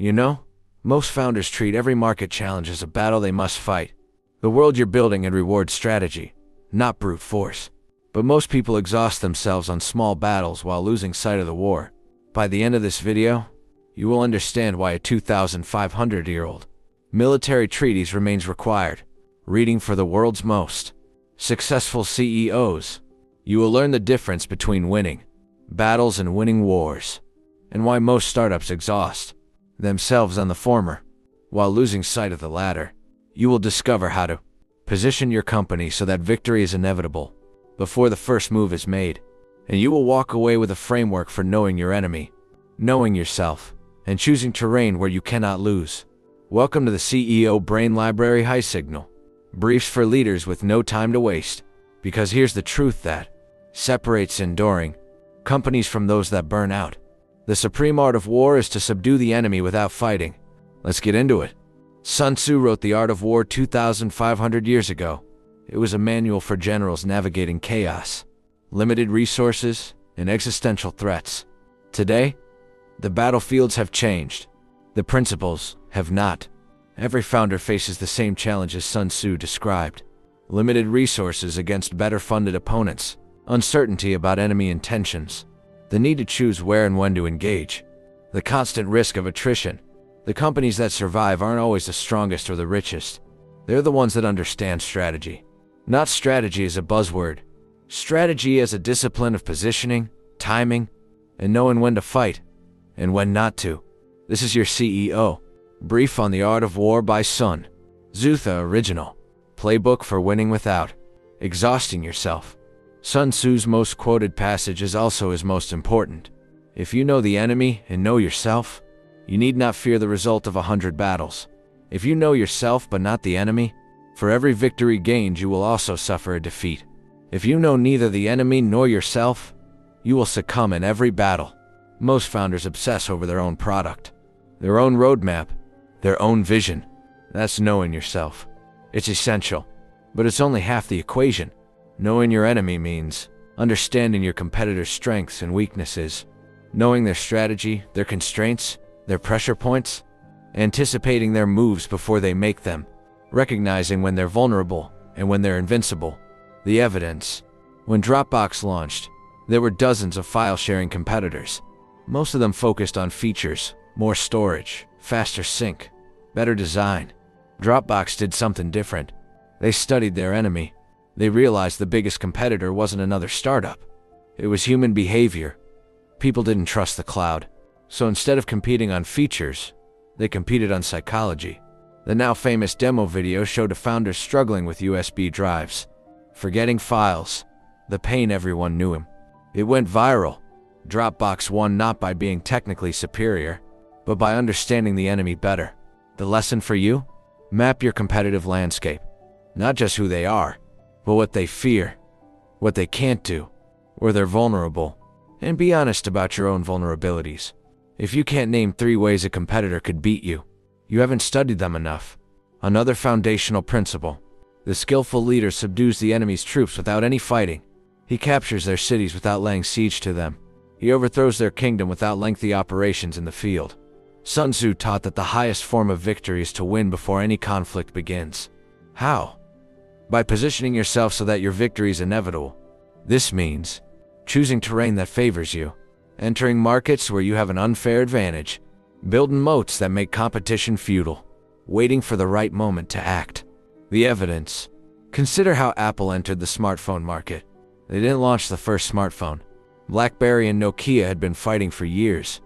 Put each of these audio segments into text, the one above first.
You know, most founders treat every market challenge as a battle they must fight. The world you're building and rewards strategy, not brute force. But most people exhaust themselves on small battles while losing sight of the war. By the end of this video, you will understand why a 2,500-year-old military treatise remains required. Reading for the world's most successful CEOs. You will learn the difference between winning battles and winning wars, and why most startups exhaust themselves on the former while losing sight of the latter. You will discover how to position your company so that victory is inevitable before the first move is made, and you will walk away with a framework for knowing your enemy, knowing yourself, and choosing terrain where you cannot lose. Welcome to the CEO Brain Library High Signal. Briefs for leaders with no time to waste. Because here's the truth that separates enduring companies from those that burn out. The supreme art of war is to subdue the enemy without fighting. Let's get into it. Sun Tzu wrote The Art of War 2,500 years ago. It was a manual for generals navigating chaos, limited resources, and existential threats. Today, the battlefields have changed. The principles have not. Every founder faces the same challenges Sun Tzu described. Limited resources against better-funded opponents, uncertainty about enemy intentions, the need to choose where and when to engage, the constant risk of attrition. The companies that survive aren't always the strongest or the richest. They're the ones that understand strategy. Not strategy as a buzzword. Strategy as a discipline of positioning, timing, and knowing when to fight and when not to. This is your CEO. Brief on the Art of War by Sun Tzu, the original playbook for winning without exhausting yourself. Sun Tzu's most quoted passage is also his most important. If you know the enemy and know yourself, you need not fear the result of 100 battles. If you know yourself but not the enemy, for every victory gained you will also suffer a defeat. If you know neither the enemy nor yourself, you will succumb in every battle. Most founders obsess over their own product, their own roadmap, their own vision. That's knowing yourself. It's essential, but it's only half the equation. Knowing your enemy means understanding your competitor's strengths and weaknesses, knowing their strategy, their constraints, their pressure points, anticipating their moves before they make them, recognizing when they're vulnerable and when they're invincible. The evidence. When Dropbox launched, there were dozens of file-sharing competitors. Most of them focused on features, more storage, faster sync, better design. Dropbox did something different. They studied their enemy. They realized the biggest competitor wasn't another startup. It was human behavior. People didn't trust the cloud. So instead of competing on features, they competed on psychology. The now famous demo video showed a founder struggling with USB drives, forgetting files, the pain everyone knew him. It went viral. Dropbox won not by being technically superior, but by understanding the enemy better. The lesson for you? Map your competitive landscape. Not just who they are, but what they fear, what they can't do, where they're vulnerable, and be honest about your own vulnerabilities. If you can't name 3 ways a competitor could beat you, you haven't studied them enough. Another foundational principle. The skillful leader subdues the enemy's troops without any fighting. He captures their cities without laying siege to them. He overthrows their kingdom without lengthy operations in the field. Sun Tzu taught that the highest form of victory is to win before any conflict begins. How? By positioning yourself so that your victory is inevitable. This means choosing terrain that favors you, entering markets where you have an unfair advantage, building moats that make competition futile, waiting for the right moment to act. The evidence. Consider how Apple entered the smartphone market. They didn't launch the first smartphone. BlackBerry and Nokia had been fighting for years.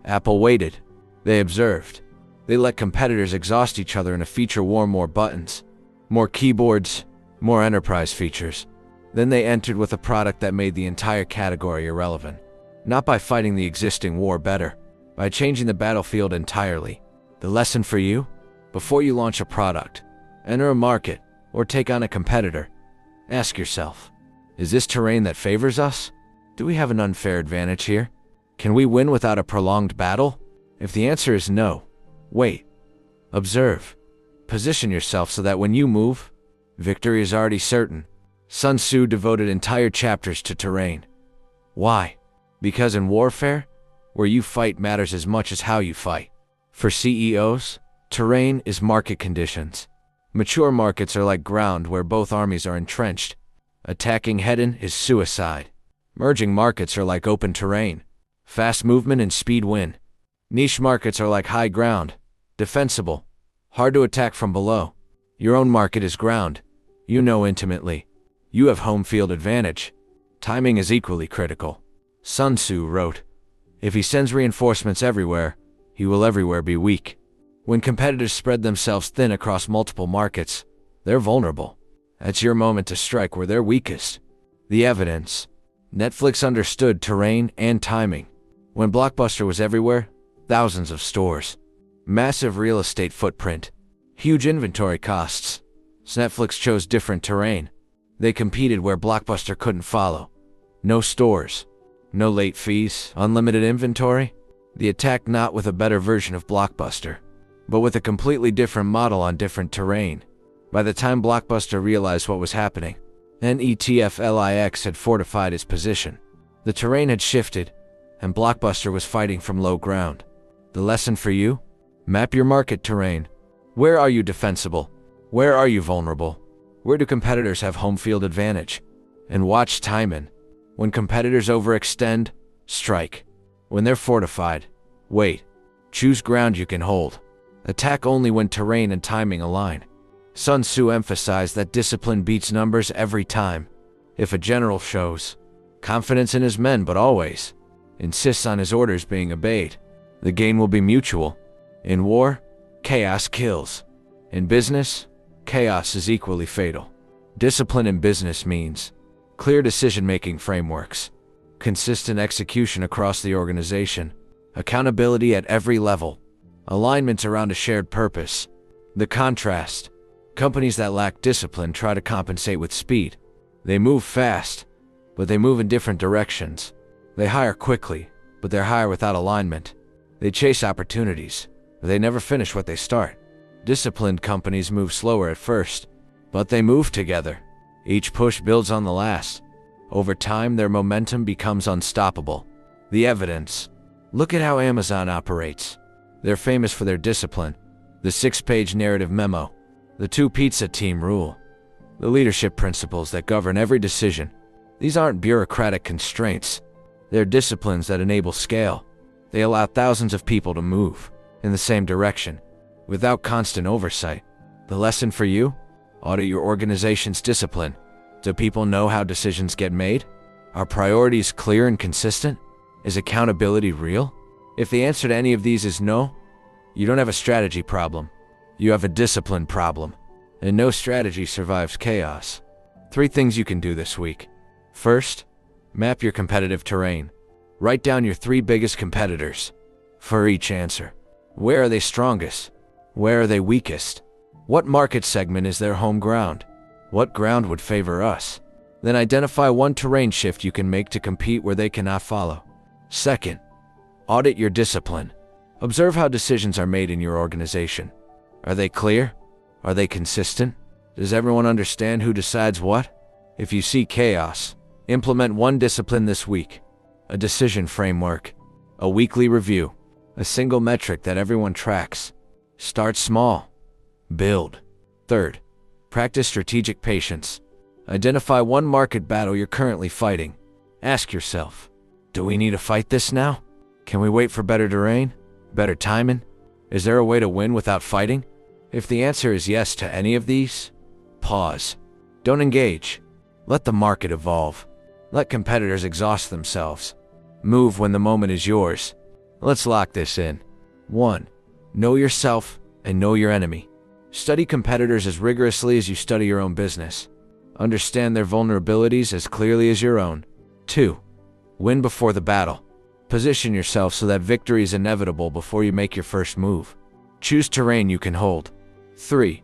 Apple waited. They observed. They let competitors exhaust each other in a feature war: more buttons, more keyboards, more enterprise features. Then they entered with a product that made the entire category irrelevant. Not by fighting the existing war better, by changing the battlefield entirely. The lesson for you? Before you launch a product, enter a market, or take on a competitor, ask yourself, is this terrain that favors us? Do we have an unfair advantage here? Can we win without a prolonged battle? If the answer is no, wait. Observe. Position yourself so that when you move, victory is already certain. Sun Tzu devoted entire chapters to terrain. Why? Because in warfare, where you fight matters as much as how you fight. For CEOs, terrain is market conditions. Mature markets are like ground where both armies are entrenched. Attacking head-on is suicide. Merging markets are like open terrain. Fast movement and speed win. Niche markets are like high ground. Defensible. Hard to attack from below. Your own market is ground. You know intimately. You have home field advantage. Timing is equally critical. Sun Tzu wrote, "If he sends reinforcements everywhere, he will everywhere be weak." When competitors spread themselves thin across multiple markets, they're vulnerable. That's your moment to strike where they're weakest. The evidence. Netflix understood terrain and timing. When Blockbuster was everywhere, thousands of stores. Massive real estate footprint. Huge inventory costs. Netflix chose different terrain. They competed where Blockbuster couldn't follow. No stores. No late fees. Unlimited inventory. The attack not with a better version of Blockbuster, but with a completely different model on different terrain. By the time Blockbuster realized what was happening, NETFLIX had fortified its position. The terrain had shifted, and Blockbuster was fighting from low ground. The lesson for you? Map your market terrain. Where are you defensible? Where are you vulnerable? Where do competitors have home field advantage? And watch timing. When competitors overextend, strike. When they're fortified, wait. Choose ground you can hold. Attack only when terrain and timing align. Sun Tzu emphasized that discipline beats numbers every time. If a general shows confidence in his men but always insists on his orders being obeyed, the gain will be mutual. In war, chaos kills. In business, chaos is equally fatal. Discipline in business means clear decision-making frameworks, consistent execution across the organization, accountability at every level, alignment around a shared purpose. The contrast. Companies that lack discipline try to compensate with speed. They move fast, but they move in different directions. They hire quickly, but they hire without alignment. They chase opportunities, but they never finish what they start. Disciplined companies move slower at first, but they move together. Each push builds on the last. Over time, their momentum becomes unstoppable. The evidence. Look at how Amazon operates. They're famous for their discipline. The 6-page narrative memo. The 2-pizza team rule. The leadership principles that govern every decision. These aren't bureaucratic constraints. They're disciplines that enable scale. They allow thousands of people to move in the same direction without constant oversight. The lesson for you? Audit your organization's discipline. Do people know how decisions get made? Are priorities clear and consistent? Is accountability real? If the answer to any of these is no, you don't have a strategy problem. You have a discipline problem. And no strategy survives chaos. 3 things you can do this week. First, map your competitive terrain. Write down your 3 biggest competitors. For each answer. Where are they strongest? Where are they weakest? What market segment is their home ground? What ground would favor us? Then identify 1 terrain shift you can make to compete where they cannot follow. Second, audit your discipline. Observe how decisions are made in your organization. Are they clear? Are they consistent? Does everyone understand who decides what? If you see chaos, implement 1 discipline this week. A decision framework. A weekly review. A single metric that everyone tracks. Start small. Build. Third, practice strategic patience. Identify 1 market battle you're currently fighting. Ask yourself, do we need to fight this now? Can we wait for better terrain? Better timing? Is there a way to win without fighting? If the answer is yes to any of these, pause. Don't engage. Let the market evolve. Let competitors exhaust themselves. Move when the moment is yours. Let's lock this in. 1. Know yourself and know your enemy. Study competitors as rigorously as you study your own business. Understand their vulnerabilities as clearly as your own. 2. Win before the battle. Position yourself so that victory is inevitable before you make your first move. Choose terrain you can hold. 3.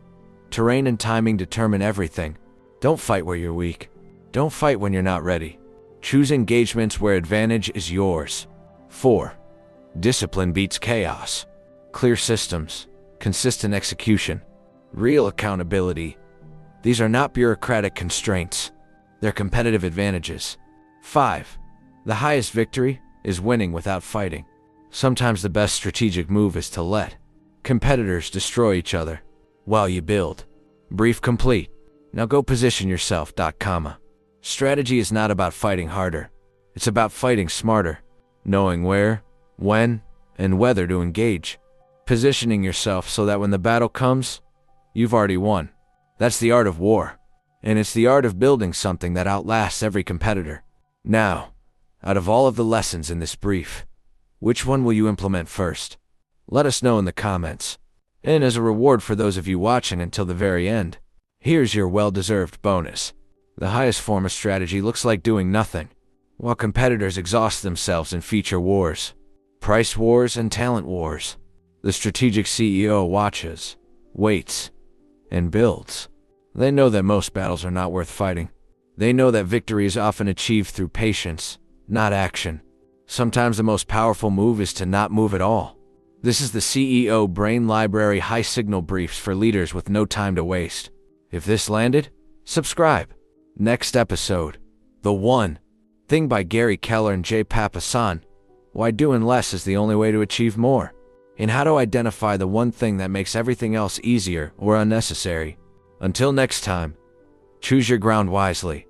Terrain and timing determine everything. Don't fight where you're weak. Don't fight when you're not ready. Choose engagements where advantage is yours. 4. Discipline beats chaos. Clear systems. Consistent execution. Real accountability. These are not bureaucratic constraints. They're competitive advantages. 5. The highest victory is winning without fighting. Sometimes the best strategic move is to let Competitors destroy each other while you build. Brief complete. Now go position yourself. Strategy is not about fighting harder. It's about fighting smarter, knowing where, when, and whether to engage. Positioning yourself so that when the battle comes, you've already won. That's the art of war. And it's the art of building something that outlasts every competitor. Now, out of all of the lessons in this brief, which one will you implement first? Let us know in the comments. And as a reward for those of you watching until the very end, here's your well-deserved bonus. The highest form of strategy looks like doing nothing, while competitors exhaust themselves in feature wars, price wars, and talent wars. The strategic CEO watches, waits, and builds. They know that most battles are not worth fighting. They know that victory is often achieved through patience, not action. Sometimes the most powerful move is to not move at all. This is the CEO Brain Library high signal briefs for leaders with no time to waste. If this landed, subscribe. Next episode, The One Thing by Gary Keller and J. Papasan. Why doing less is the only way to achieve more. And how to identify the one thing that makes everything else easier or unnecessary. Until next time, choose your ground wisely.